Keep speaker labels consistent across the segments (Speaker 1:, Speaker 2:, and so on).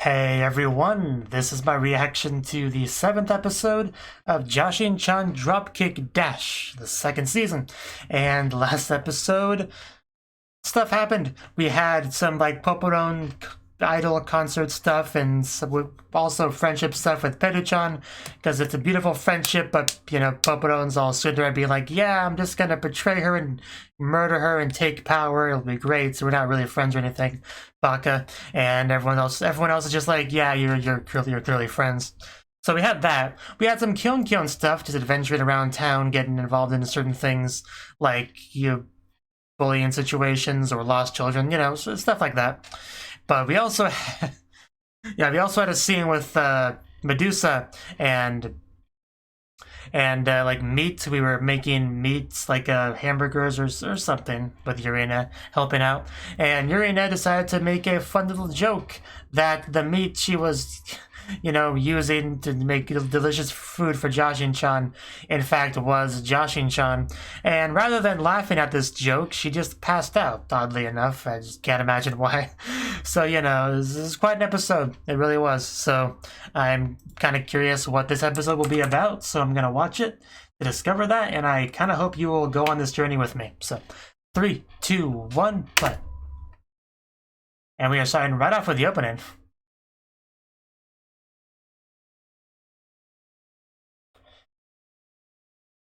Speaker 1: Hey everyone, this is my reaction to the 7th episode of Jashin-chan Dropkick Dash, the 2nd season. And last episode, stuff happened. We had some Poporon idol concert stuff and also friendship stuff with Peru-chan, because it's a beautiful friendship, but Poporon's all stood there and be like, yeah, I'm just gonna betray her and murder her and take power, it'll be great, so we're not really friends or anything, Baka. And everyone else is just like, yeah, you're clearly friends. So we had that. We had some Kyon stuff, just adventuring around town, getting involved in certain things, like bullying situations or lost children, stuff like that. But we also had, had a scene with Medusa and meat. We were making meats like hamburgers or something with Urena helping out. And Urena decided to make a fun little joke that the meat she was using to make delicious food for Jashin-chan, in fact, was Jashin-chan. And rather than laughing at this joke, she just passed out, oddly enough. I just can't imagine why. So, this is quite an episode. It really was. So, I'm kind of curious what this episode will be about, so I'm going to watch it to discover that, and I kind of hope you will go on this journey with me. So, 3, 2, 1, play. And we are starting right off with the opening.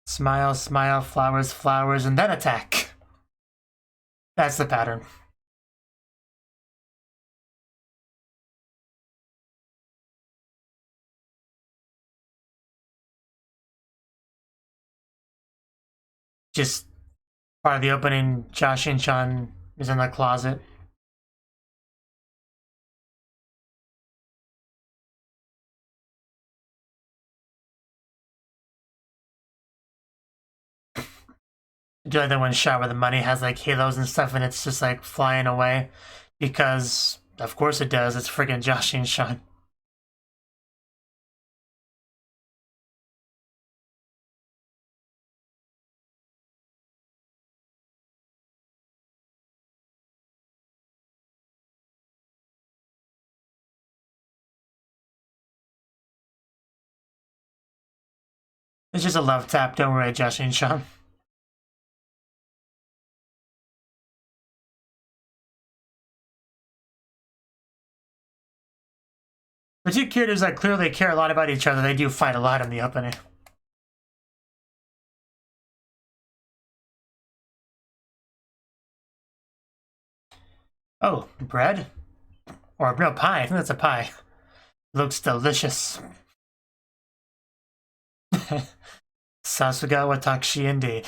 Speaker 1: Smile, smile, flowers, flowers, and then attack. That's the pattern. Just part of the opening, Jashin-chan is in the closet. I do like that one shot where the money has halos and stuff and it's just flying away. Because, of course it does, it's friggin' Jashin-chan. It's just a love tap, don't worry, Jashin-chan. The two characters that clearly care a lot about each other, they do fight a lot in the opening. Oh, bread? Or no, pie. I think that's a pie. Looks delicious. Sasuga Watashi indeed.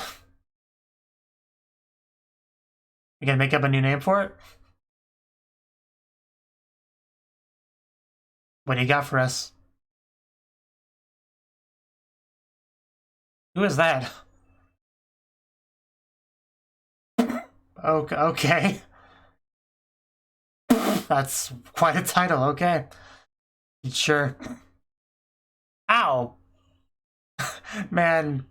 Speaker 1: You gonna make up a new name for it? What do you got for us? Who is that? Okay. That's quite a title, okay. Sure. Ow! Man,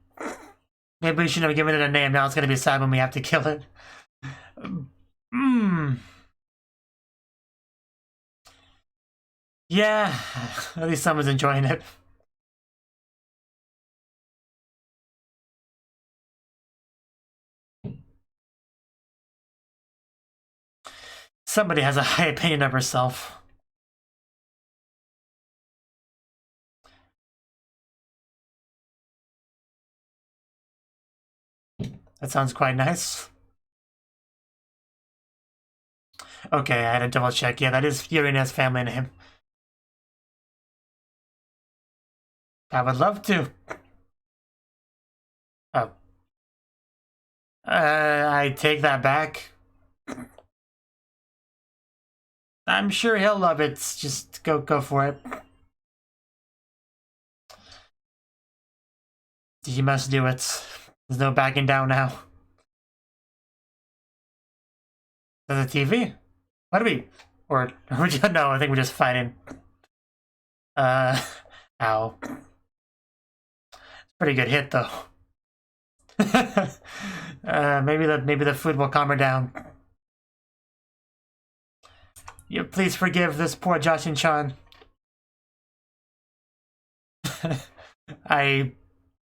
Speaker 1: maybe we shouldn't have given it a name. Now it's gonna be sad when we have to kill it. Yeah, at least someone's enjoying it. Somebody has a high opinion of herself. That sounds quite nice. Okay, I had to double check. Yeah, that is Furena's family name. I would love to. Oh. I take that back. I'm sure he'll love it. Just go for it. You must do it. There's no backing down now. The TV? What do we? Or we just, no, I think we're just fighting. Ow. Pretty good hit though. Maybe the food will calm her down. You please forgive this poor Jashin-chan.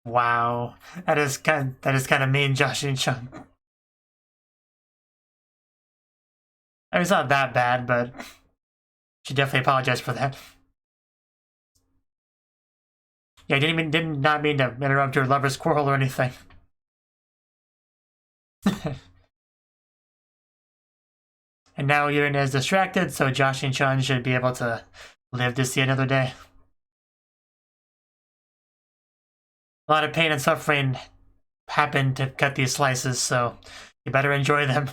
Speaker 1: Wow. That is kind of mean, Jashin-chan. I mean, it's not that bad, but she definitely apologized for that. Yeah, I did not mean to interrupt your lover's quarrel or anything. And now Yurin is distracted, so Jashin-chan should be able to live to see another day. A lot of pain and suffering happened to cut these slices, so you better enjoy them.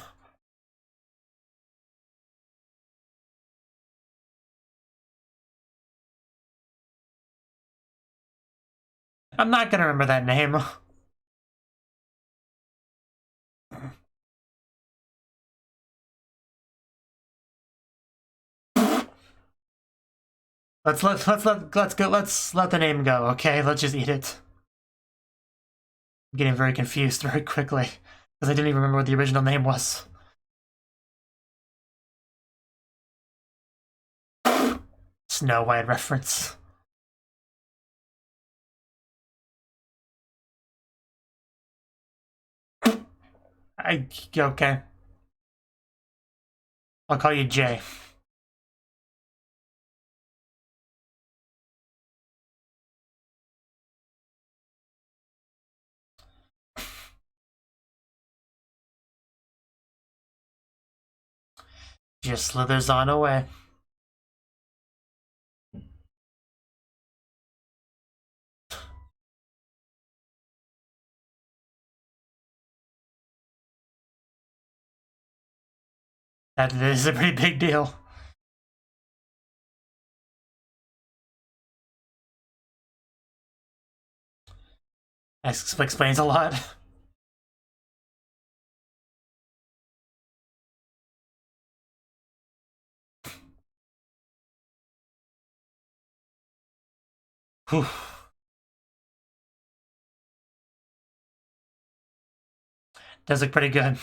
Speaker 1: I'm not gonna remember that name. Let's let the name go, okay? Let's just eat it. I'm getting very confused very quickly because I didn't even remember what the original name was. Snow White reference. Okay. I'll call you Jay. Just slithers on away. That is a pretty big deal. That explains a lot. Whew. Does look pretty good.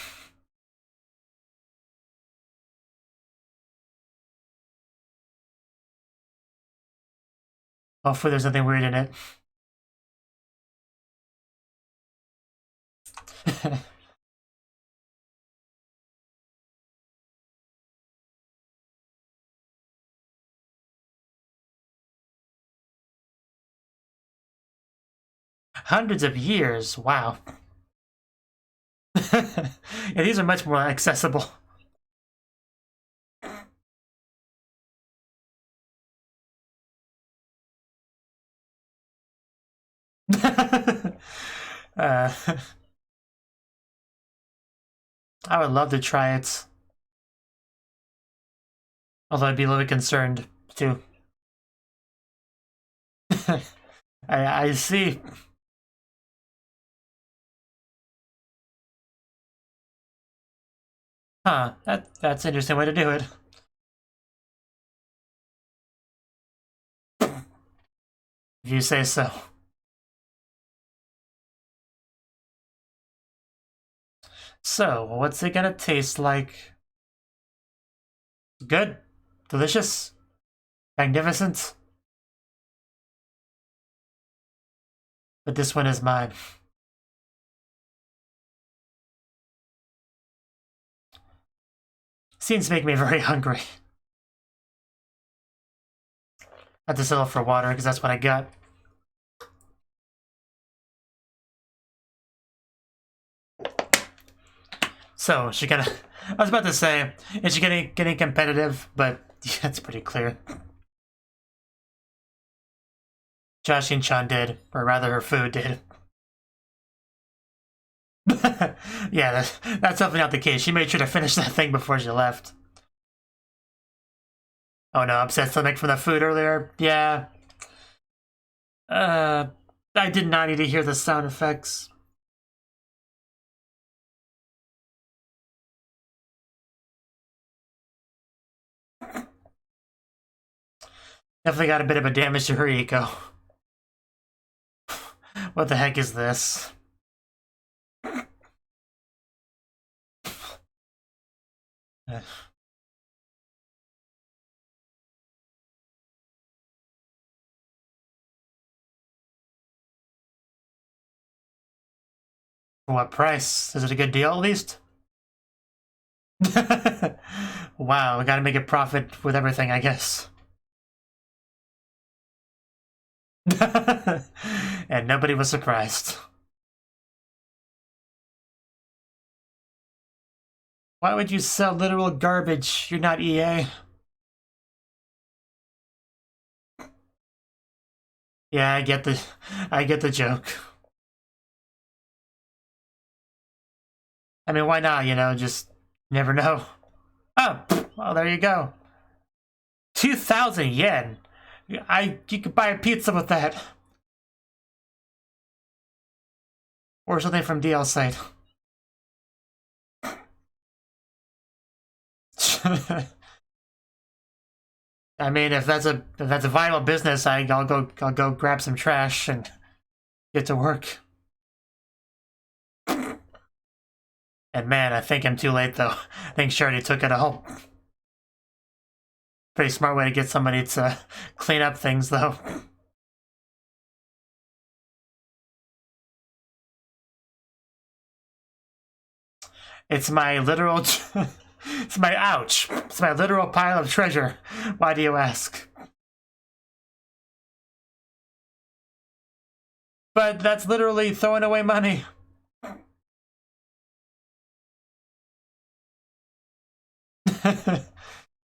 Speaker 1: Hopefully there's nothing weird in it. Hundreds of years, wow. Yeah, these are much more accessible. I would love to try it. Although I'd be a little bit concerned, too. I see. Huh, that's an interesting way to do it. If you say so. So, what's it gonna taste like? Good? Delicious? Magnificent? But this one is mine. Scenes make me very hungry. I have to settle for water because that's what I got. So, she gonna... I was about to say, is she getting competitive? But yeah, it's pretty clear. Jashin-chan did, or rather her food did. Yeah, that's definitely not the case. She made sure to finish that thing before she left. Oh no, upset stomach from the food earlier. Yeah. I did not need to hear the sound effects. Definitely got a bit of a damage to her eco. What the heck is this? For what price? Is it a good deal at least? Wow, we gotta make a profit with everything, I guess. And nobody was surprised. Why would you sell literal garbage? You're not EA. Yeah, I get the joke. I mean, why not, you know, just never know. Oh, well, there you go. 2,000 yen. You could buy a pizza with that. Or something from DL site. I mean, if that's a viable business, I'll go grab some trash and get to work. And man, I think I'm too late though. I think she already took it home. Pretty smart way to get somebody to clean up things though. It's my literal it's my ouch. It's my literal pile of treasure. Why do you ask? But that's literally throwing away money.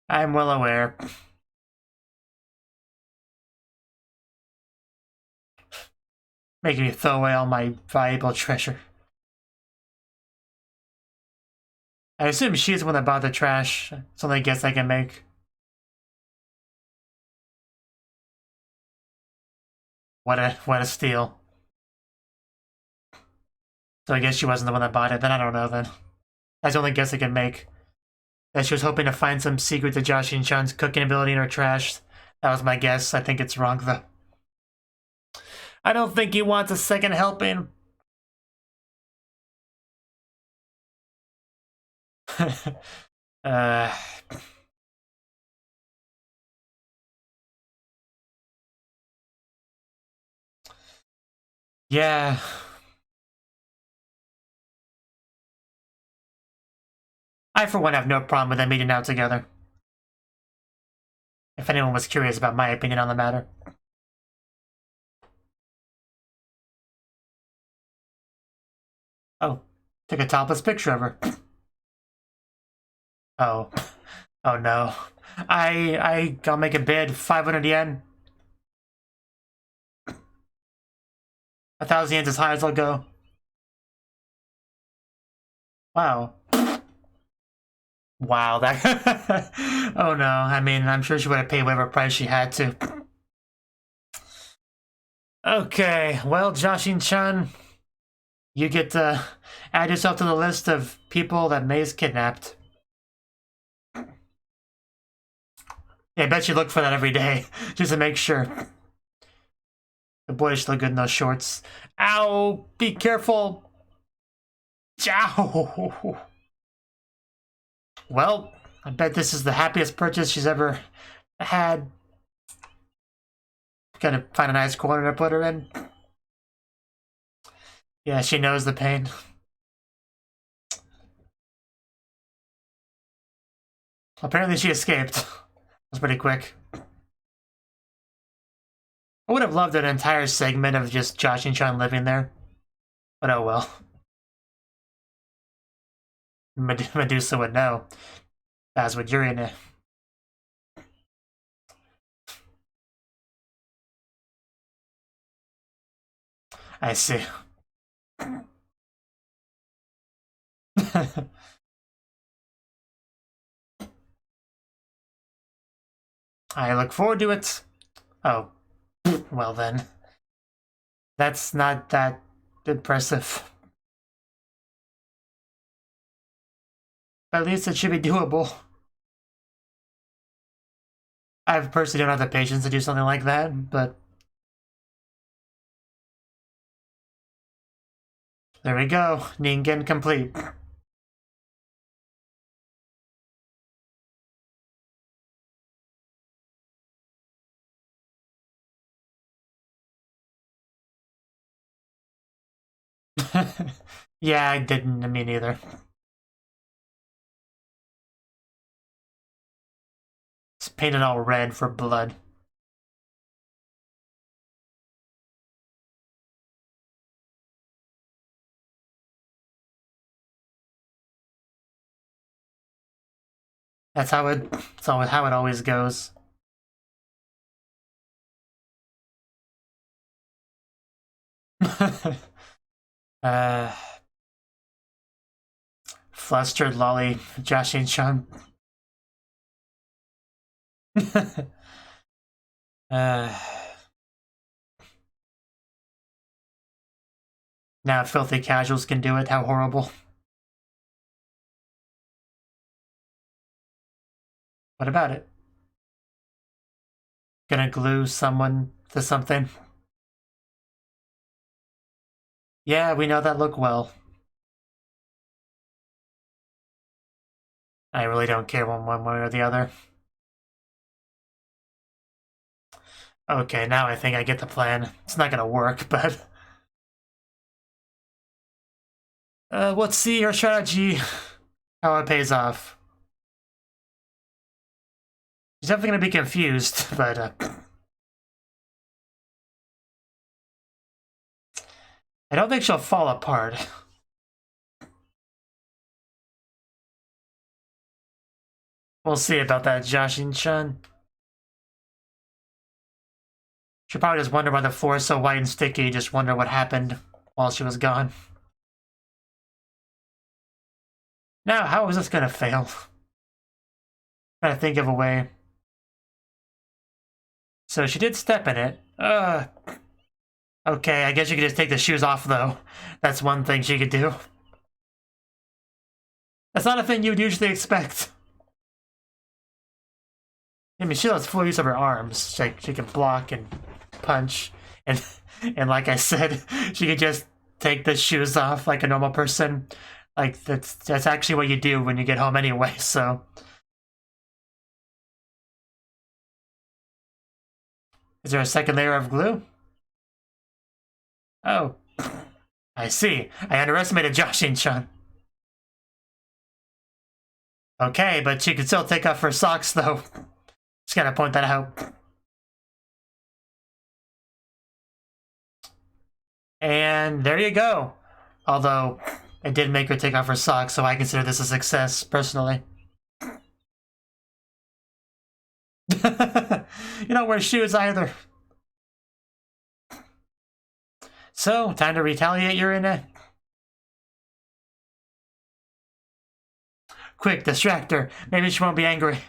Speaker 1: I'm well aware. Making me throw away all my valuable treasure. I assume she's the one that bought the trash. It's the only guess I can make. What a steal. So I guess she wasn't the one that bought it. Then I don't know then. That's the only guess I can make. That she was hoping to find some secret to Jashin-chan's cooking ability in her trash. That was my guess. I think it's wrong though. I don't think he wants a second helping. Yeah. I, for one, have no problem with them meeting out together. If anyone was curious about my opinion on the matter. Oh, took a topless picture of her. Oh. Oh no. I'll make a bid, 500 yen. 1,000 yen's as high as I'll go. Wow. Wow, that... Oh no, I mean, I'm sure she would have paid whatever price she had to. Okay, well, Jashin-chan, you get to add yourself to the list of people that May's kidnapped. Yeah, I bet you look for that every day, just to make sure. The boy should look good in those shorts. Ow! Be careful! Ow! Well, I bet this is the happiest purchase she's ever had. Gotta find a nice corner to put her in. Yeah, she knows the pain. Apparently she escaped. It was pretty quick. I would have loved an entire segment of just Jashin-chan living there. But oh well. Medusa would know. That's what you're in. I see. I look forward to it. Oh, well then. That's not that impressive. At least it should be doable. I personally don't have the patience to do something like that, but... There we go. Ningen complete. Yeah, I didn't. I mean, either. It's painted all red for blood. That's how it. That's how it always goes. Flustered lolly, Jashin-chan. Now filthy casuals can do it. How horrible. What about it? Gonna glue someone to something? Yeah, we know that look well. I really don't care one way or the other. Okay, now I think I get the plan. It's not gonna work, but... let's see her strategy. How it pays off. She's definitely gonna be confused, but... I don't think she'll fall apart. We'll see about that, Jashin-chan. She'll probably just wonder why the floor is so white and sticky, just wonder what happened while she was gone. Now, how is this gonna fail? Trying to think of a way. So she did step in it. Okay, I guess you could just take the shoes off, though. That's one thing she could do. That's not a thing you would usually expect. I mean, she has full use of her arms. She can block and punch. And like I said, she could just take the shoes off like a normal person. Like, that's actually what you do when you get home anyway, so... Is there a second layer of glue? Oh. I see. I underestimated Jashin-chan. Okay, but she can still take off her socks, though. Just gotta point that out. And there you go. Although, it did make her take off her socks, so I consider this a success, personally. You don't wear shoes either. So, time to retaliate, Urina. Quick, distract her. Maybe she won't be angry.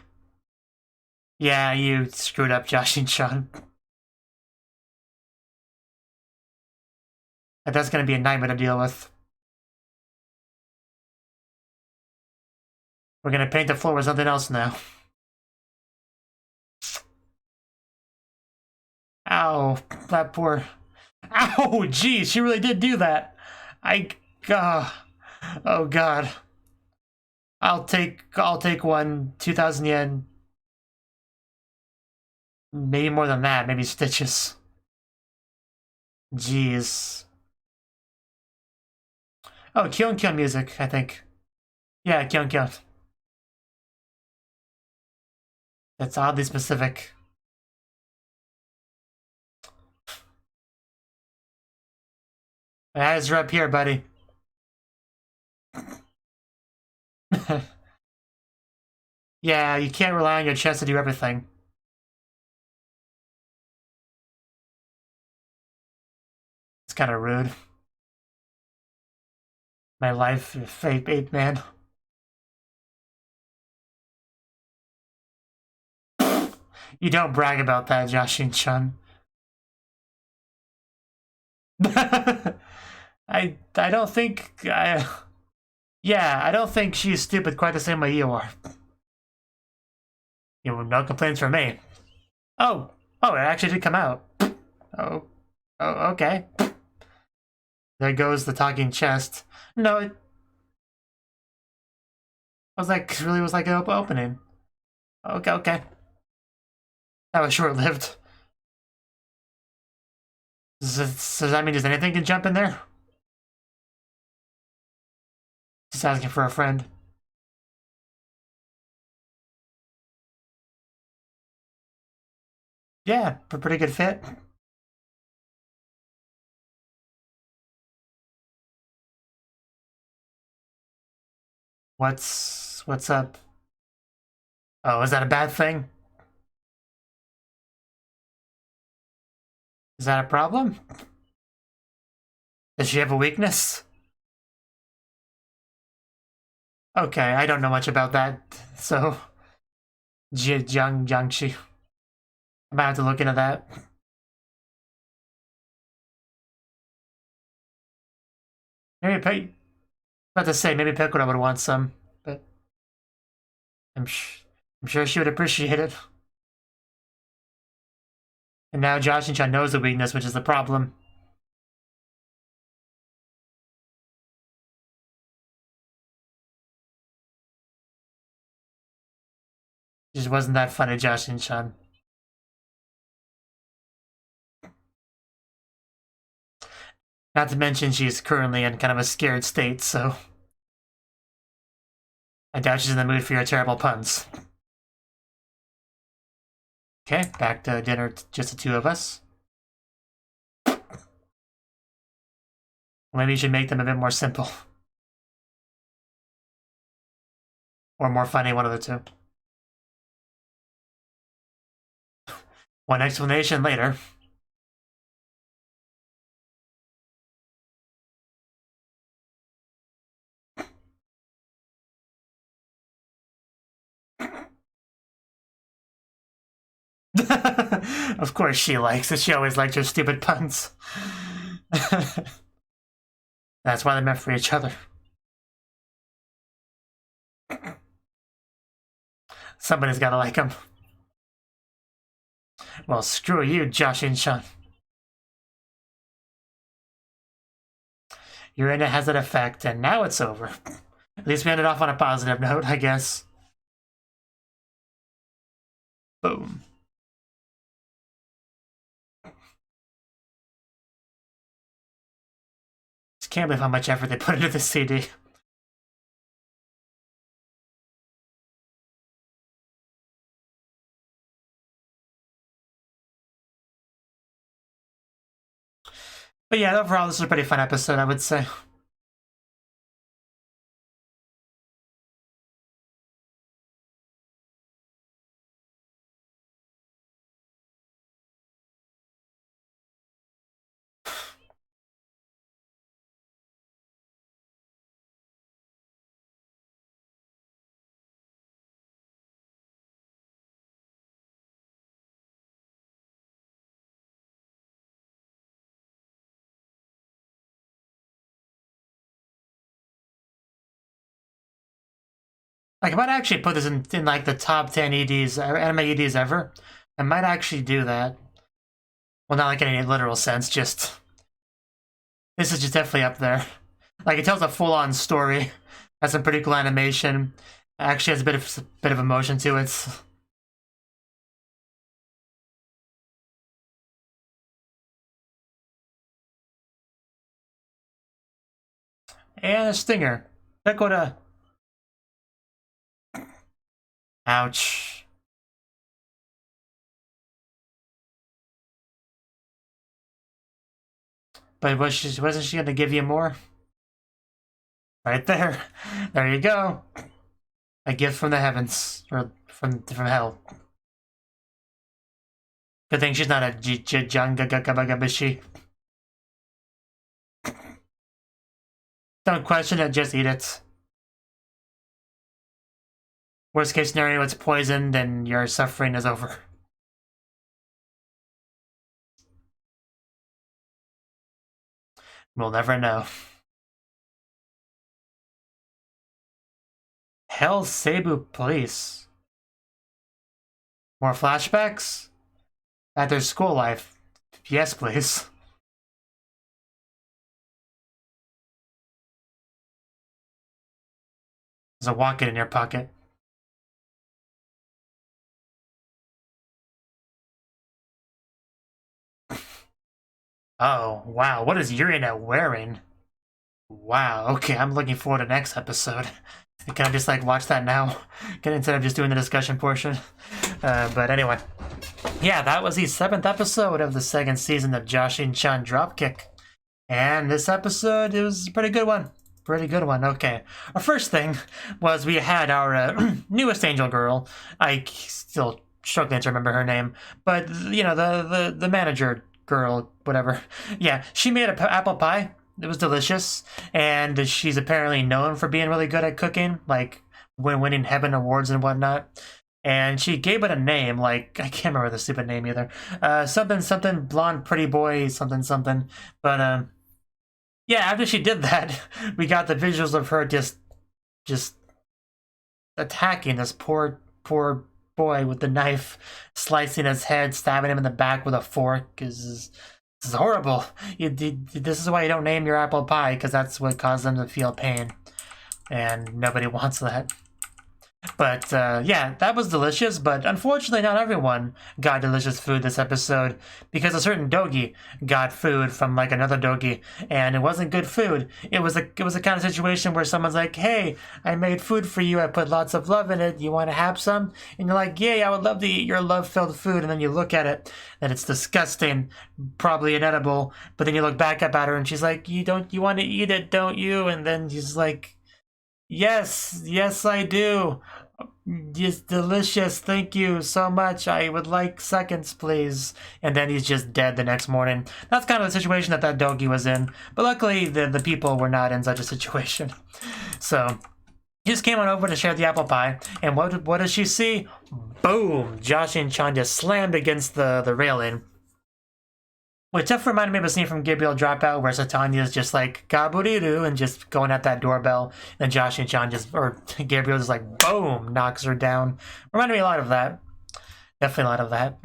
Speaker 1: Yeah, you screwed up, Jashin-chan. That's gonna be a nightmare to deal with. We're gonna paint the floor with something else now. Ow, that poor... Ow, geez, she really did do that. Oh god. I'll take one, 2,000 yen. Maybe more than that, maybe stitches. Jeez. Oh, Kyun music, I think. Yeah, Kyun. That's oddly specific. My eyes are up here, buddy. Yeah, you can't rely on your chest to do everything. It's kind of rude. My life, fate, 8-man. You don't brag about that, Jashin-chan. I don't think yeah, I don't think she's stupid quite the same way you are. You know, no complaints from me. Oh, it actually did come out. Oh, okay. There goes the talking chest. No, it really was like an opening. Okay. That was short-lived. Does that mean anything can jump in there? Just asking for a friend. Yeah, pretty good fit. What's up? Oh, is that a bad thing? Is that a problem? Does she have a weakness? Okay, I don't know much about that, so... Jiangxi. I might have to look into that. Maybe about to say, maybe Pekora would want some, but... I'm sure she would appreciate it. And now Jashin-chan knows the weakness, which is the problem. Just wasn't that funny, Jashin-chan. Not to mention she's currently in kind of a scared state, so... I doubt she's in the mood for your terrible puns. Okay, back to dinner, just the two of us. Maybe you should make them a bit more simple. Or more funny, one of the two. One explanation later. Of course she likes it. She always liked her stupid puns. That's why they're meant for each other. Somebody's gotta like him. Well, screw you, Jashin-chan. You're in it has an effect, and now it's over. At least we ended off on a positive note, I guess. Boom. Just can't believe how much effort they put into this CD. But yeah, overall, this was a pretty fun episode, I would say. Like, I might actually put this in like the top 10 EDs, anime EDs ever. I might actually do that. Well, not like in any literal sense, just... This is just definitely up there. Like, it tells a full-on story. Has some pretty cool animation. Actually has a bit of emotion to it. And a stinger. Pekora. Ouch. But wasn't she gonna give you more? Right there. There you go. A gift from the heavens. Or from hell. Good thing she's not a Jangagagabashi. Don't question it, just eat it. Worst case scenario, it's poisoned and your suffering is over. We'll never know. Hell Cebu Police. More flashbacks? At their school life. Yes, please. There's a walk-in in your pocket. Oh, wow. What is Urina wearing? Wow, okay, I'm looking forward to next episode. Can I just like watch that now? Instead of just doing the discussion portion? But anyway. Yeah, that was the 7th episode of the 2nd season of Jashin-chan Dropkick. And this episode, it was a pretty good one. Pretty good one, okay. Our first thing was we had our newest angel girl. I still struggling to remember her name. But, you know, the manager girl, whatever. Yeah, she made an apple pie. It was delicious. And she's apparently known for being really good at cooking. Like, winning Heaven Awards and whatnot. And she gave it a name, like, I can't remember the stupid name either. Something, blonde, pretty boy, something. But, yeah, after she did that, we got the visuals of her just attacking this poor boy with the knife, slicing his head, stabbing him in the back with a fork. This is horrible. This is why you don't name your apple pie, because that's what caused them to feel pain. And nobody wants that. But, yeah, that was delicious, but unfortunately not everyone got delicious food this episode, because a certain dogi got food from, like, another dogi, and it wasn't good food. It was a kind of situation where someone's like, hey, I made food for you, I put lots of love in it, you want to have some? And you're like, yay, I would love to eat your love-filled food, and then you look at it, and it's disgusting, probably inedible, but then you look back up at her, and she's like, you want to eat it, don't you? And then she's like, yes, I do. It's delicious. Thank you so much. I would like seconds, please. And then he's just dead the next morning. That's kind of the situation that dogi was in. But luckily, the people were not in such a situation. So he just came on over to share the apple pie. And what does she see? Boom! Jashin-chan just slammed against the railing. Which just reminded me of a scene from Gabriel Dropout where Satanya is just like, Gaburiru, and just going at that doorbell. And Jashin-chan Gabriel just like, boom, knocks her down. Reminded me a lot of that. Definitely a lot of that.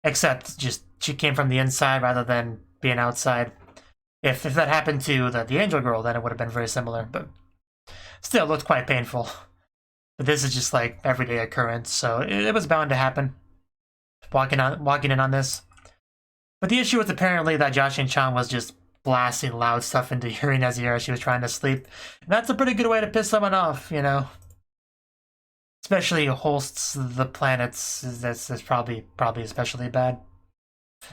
Speaker 1: Except just she came from the inside rather than being outside. If that happened to the angel girl, then it would have been very similar. But still, it looked quite painful. But this is just like everyday occurrence, so it was bound to happen. Walking in on this. But the issue was apparently that Jashin-chan was just blasting loud stuff into Yurina's ear as she was trying to sleep. And that's a pretty good way to piss someone off, you know? Especially hosts the planets, that's probably especially bad.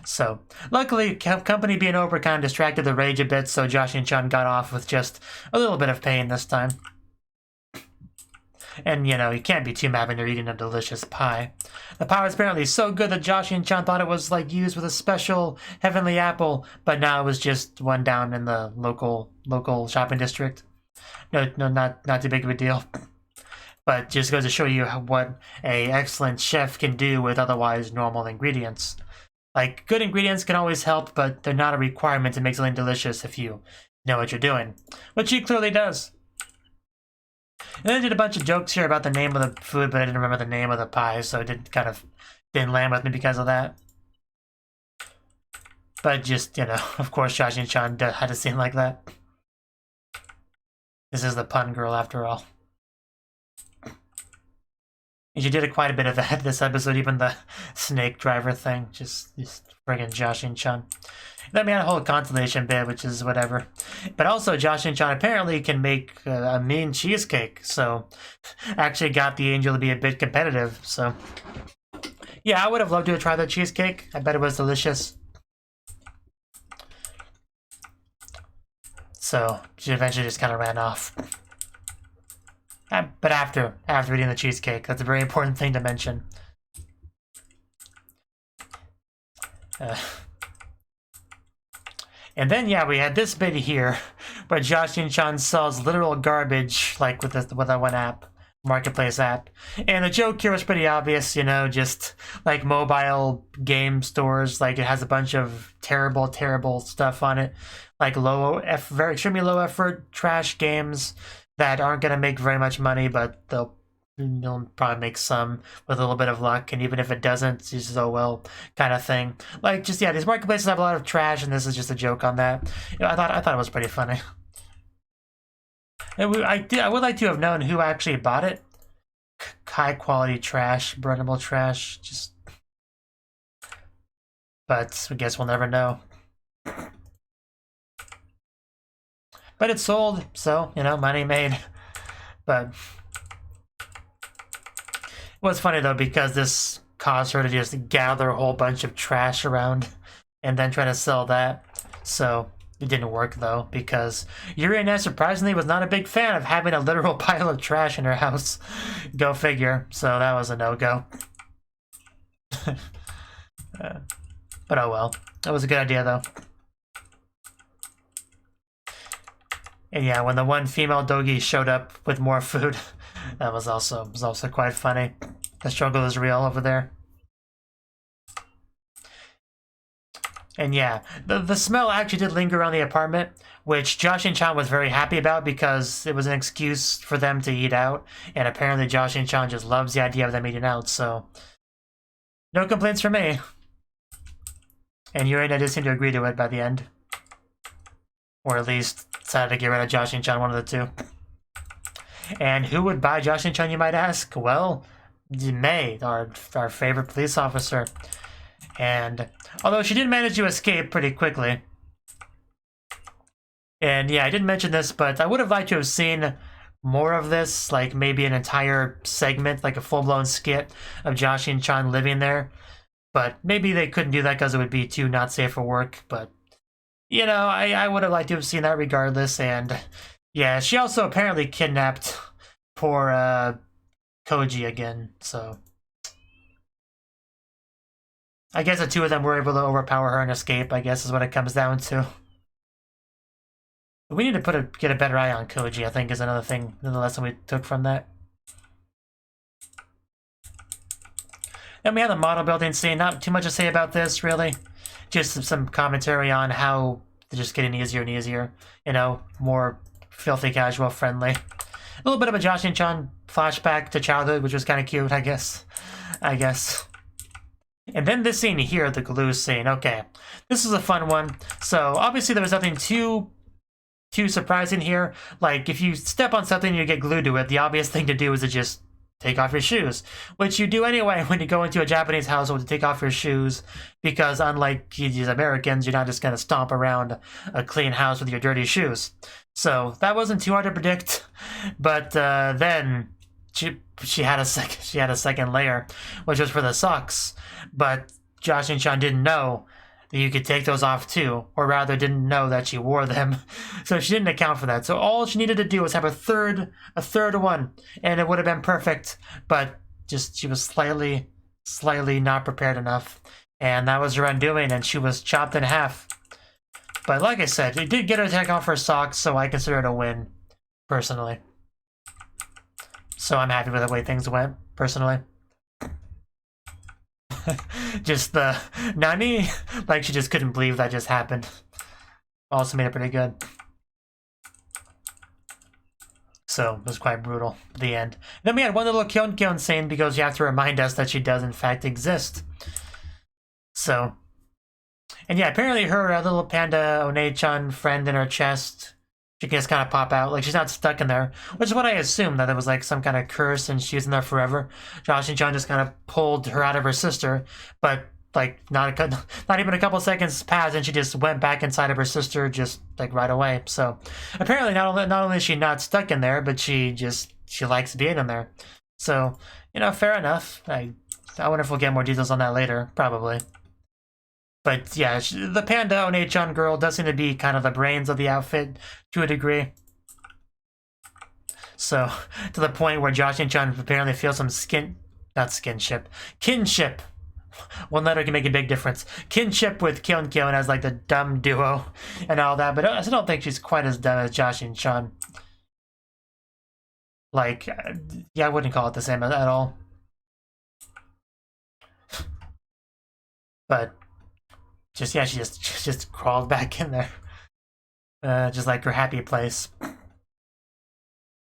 Speaker 1: So, luckily, company being over kind of distracted the rage a bit, so Jashin-chan got off with just a little bit of pain this time. And, you know, you can't be too mad when you're eating a delicious pie. The pie was apparently so good that Jashin-chan thought it was, like, used with a special heavenly apple, but now it was just one down in the local shopping district. No, not too big of a deal. But just goes to show you what a excellent chef can do with otherwise normal ingredients. Like, good ingredients can always help, but they're not a requirement to make something delicious if you know what you're doing. Which he clearly does. And I did a bunch of jokes here about the name of the food, but I didn't remember the name of the pie, so it didn't land with me because of that. But just, you know, of course Jashin-chan had a scene like that. This is the pun girl after all. And she did quite a bit of that this episode, even the snake driver thing. Just friggin' Jashin-chan. Then we had a whole consolation bit, which is whatever. But also, Jashin-chan apparently can make a mean cheesecake, so actually got the angel to be a bit competitive, so. Yeah, I would have loved to have tried that cheesecake. I bet it was delicious. So, she eventually just kind of ran off. But after eating the cheesecake, that's a very important thing to mention. And then, yeah, we had this bit here, where Jashin-chan sells literal garbage, like with that one app, marketplace app. And the joke here was pretty obvious, you know, just like mobile game stores, like it has a bunch of terrible stuff on it, like very extremely low effort trash games that aren't going to make very much money, but they'll probably make some with a little bit of luck, and even if it doesn't, it's just oh well kind of thing. Like, just, yeah, these marketplaces have a lot of trash, and this is just a joke on that. You know, I thought it was pretty funny. And I would like to have known who actually bought it. High quality trash, burnable trash, just. But I guess we'll never know. But it sold, so, you know, money made. But it was funny, though, because this caused her to just gather a whole bunch of trash around and then try to sell that. So it didn't work, though, because Yurina, surprisingly, was not a big fan of having a literal pile of trash in her house. Go figure. So that was a no-go. But oh well. That was a good idea, though. And yeah, when the one female dogi showed up with more food, that was also quite funny. The struggle is real over there. And yeah, the smell actually did linger around the apartment, which Jashin-chan was very happy about because it was an excuse for them to eat out, and apparently Jashin-chan just loves the idea of them eating out, so no complaints from me. And Yurina did seem to agree to it by the end. Or at least decided to get rid of Jashin-chan, one of the two. And who would buy Jashin-chan, you might ask? Well, Mei, our favorite police officer. And although she did manage to escape pretty quickly. And yeah, I didn't mention this, but I would have liked to have seen more of this, like maybe an entire segment, like a full-blown skit of Jashin-chan living there. But maybe they couldn't do that because it would be too not safe for work. But, you know, I would have liked to have seen that regardless. And yeah, she also apparently kidnapped poor Koji again, so I guess the two of them were able to overpower her and escape, I guess is what it comes down to. We need to get a better eye on Koji, I think, is another thing, the lesson we took from that. Then we have the model building scene. Not too much to say about this, really. Just some commentary on how they're just getting easier and easier. You know, more filthy casual friendly. A little bit of a Jashin-chan flashback to childhood, which was kind of cute, I guess. And then this scene here, the glue scene. Okay, this is a fun one. So obviously there was nothing too surprising here. Like, if you step on something and you get glued to it, the obvious thing to do is to just take off your shoes, which you do anyway when you go into a Japanese household, to take off your shoes, because unlike these Americans, you're not just going to stomp around a clean house with your dirty shoes. So that wasn't too hard to predict, but then she had a second layer, which was for the socks, but Jashin-chan didn't know that you could take those off too, or rather didn't know that she wore them, so she didn't account for that. So all she needed to do was have a third one, and it would have been perfect, but just she was slightly not prepared enough, and that was her undoing, and she was chopped in half. But like I said, it did get her to take off her socks, so I consider it a win, personally. So I'm happy with the way things went, personally. Just the Nani, like she just couldn't believe that just happened. Also made it pretty good. So it was quite brutal, the end. Then we had one little Kyon scene because you have to remind us that she does in fact exist. So, and yeah, apparently her little panda One-chan friend in her chest, she can just kind of pop out. Like, she's not stuck in there, which is what I assumed, that it was like some kind of curse and she was in there forever. Jashin-chan just kind of pulled her out of her sister, but like not even a couple seconds passed and she just went back inside of her sister just like right away. So apparently not only is she not stuck in there, but she likes being in there. So, you know, fair enough. I wonder if we'll get more details on that later, probably. But yeah, the panda One-chan girl does seem to be kind of the brains of the outfit to a degree. So, to the point where Jashin-chan apparently feels some kinship. One letter can make a big difference. Kinship with Kyon as like the dumb duo and all that, but I don't think she's quite as dumb as Jashin-chan. Like, yeah, I wouldn't call it the same at all. But just, yeah, she just crawled back in there. Just like her happy place.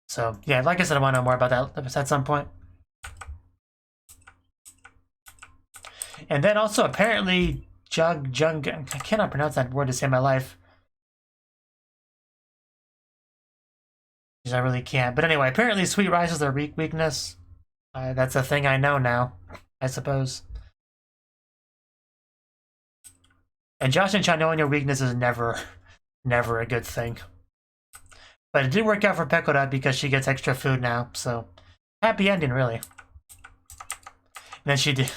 Speaker 1: So, yeah, like I said, I want to know more about that at some point. And then also, apparently, I cannot pronounce that word to save my life. I really can't. But anyway, apparently Sweet Rice is their weakness. That's a thing I know now, I suppose. And Jashin-chan knowing your weakness is never a good thing. But it did work out for Pekora because she gets extra food now, so happy ending, really. And then she did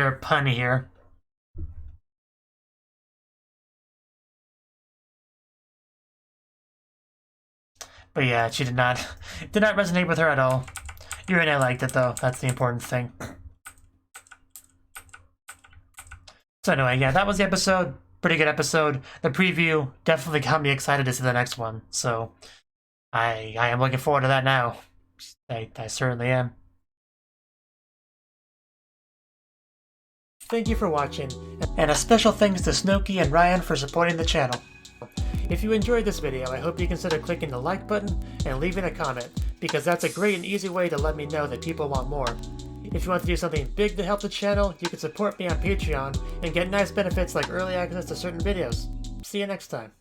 Speaker 1: her pun here. But yeah, she did not resonate with her at all. You and I liked it though. That's the important thing. So anyway, yeah, that was the episode. Pretty good episode. The preview definitely got me excited to see the next one. So I am looking forward to that now. I certainly am. Thank you for watching, and a special thanks to Cnouki and Ryan for supporting the channel. If you enjoyed this video, I hope you consider clicking the like button and leaving a comment, because that's a great and easy way to let me know that people want more. If you want to do something big to help the channel, you can support me on Patreon and get nice benefits like early access to certain videos. See you next time.